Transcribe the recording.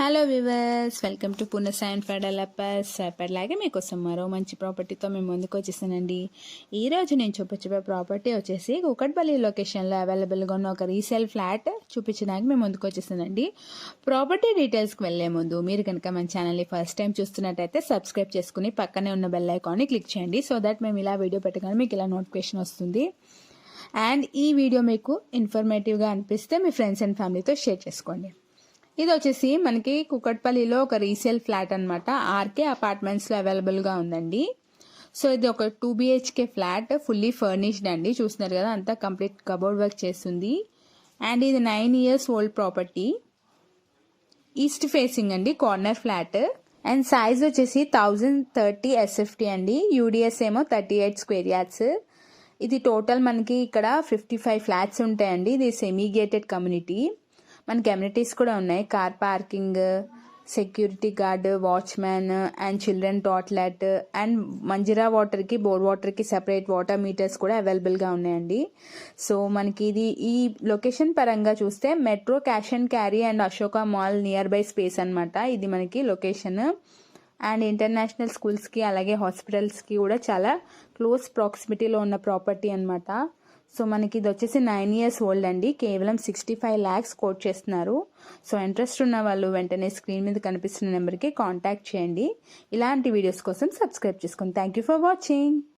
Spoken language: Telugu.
హలో వివర్స్, వెల్కమ్ టు పునసైన్ ఫర్ డెవలపర్స్. ఎప్పటిలాగే మీకోసం మరో మంచి ప్రాపర్టీతో మేము ముందుకు వచ్చేసానండి. ఈరోజు నేను చూపించే ప్రాపర్టీ వచ్చేసి కూకట్పల్లి లొకేషన్లో అవైలబుల్గా ఉన్న ఒక రీసేల్ ఫ్లాట్ చూపించడానికి మేము ముందుకు వచ్చేసానండి. ప్రాపర్టీ డీటెయిల్స్కి వెళ్లే ముందు మీరు కనుక మన ఛానల్ని ఫస్ట్ టైం చూస్తున్నట్టయితే సబ్స్క్రైబ్ చేసుకుని పక్కనే ఉన్న బెల్ ఐకాన్ని క్లిక్ చేయండి. సో దట్ మేము ఇలా వీడియో పెట్టగానే మీకు ఇలా నోటిఫికేషన్ వస్తుంది. అండ్ ఈ వీడియో మీకు ఇన్ఫర్మేటివ్గా అనిపిస్తే మీ ఫ్రెండ్స్ అండ్ ఫ్యామిలీతో షేర్ చేసుకోండి. ఇది వచ్చేసి మనకి కూకట్పల్లిలో ఒక రీసేల్ ఫ్లాట్ అనమాట. ఆర్కే అపార్ట్మెంట్స్లో అవైలబుల్గా ఉందండి. సో ఇది ఒక 2 BHK ఫ్లాట్, ఫుల్లీ ఫర్నిష్డ్ అండి. చూస్తున్నారు కదా, అంతా కంప్లీట్ కబోర్డ్ వర్క్ చేస్తుంది. అండ్ ఇది 9 years old property. East facing అండి, కార్నర్ ఫ్లాట్. అండ్ సైజ్ వచ్చేసి 1030 SFT అండి. యూడిఎస్ ఏమో 38 స్క్వేర్ యార్డ్స్. ఇది టోటల్ మనకి ఇక్కడ 55 ఫ్లాట్స్ ఉంటాయండి. ఇది సెమీ గేటెడ్ కమ్యూనిటీ. మనకి అమ్యూనిటీస్ కూడా ఉన్నాయి. Car parking, security guard, watchman and children toilet and Manjeera వాటర్కి, బోర్ వాటర్కి సెపరేట్ వాటర్ మీటర్స్ కూడా అవైలబుల్గా ఉన్నాయండి. సో మనకి ఇది ఈ లొకేషన్ పరంగా చూస్తే metro, cash and carry and Ashoka mall near by space అనమాట ఇది మనకి లొకేషన్. అండ్ ఇంటర్నేషనల్ స్కూల్స్కి అలాగే హాస్పిటల్స్కి కూడా చాలా క్లోజ్ ప్రాక్సిమిటీలో ఉన్న ప్రాపర్టీ అనమాట. సో మనకి ఇది వచ్చేసి 9 years ఓల్డ్ అండి. కేవలం 65 lakhs కోట్ చేస్తున్నారు. సో ఇంట్రెస్ట్ ఉన్న వాళ్ళు వెంటనే స్క్రీన్ మీద కనిపిస్తున్న నెంబర్కి కాంటాక్ట్ చేయండి. ఇలాంటి వీడియోస్ కోసం సబ్స్క్రైబ్ చేసుకోండి. Thank you for watching.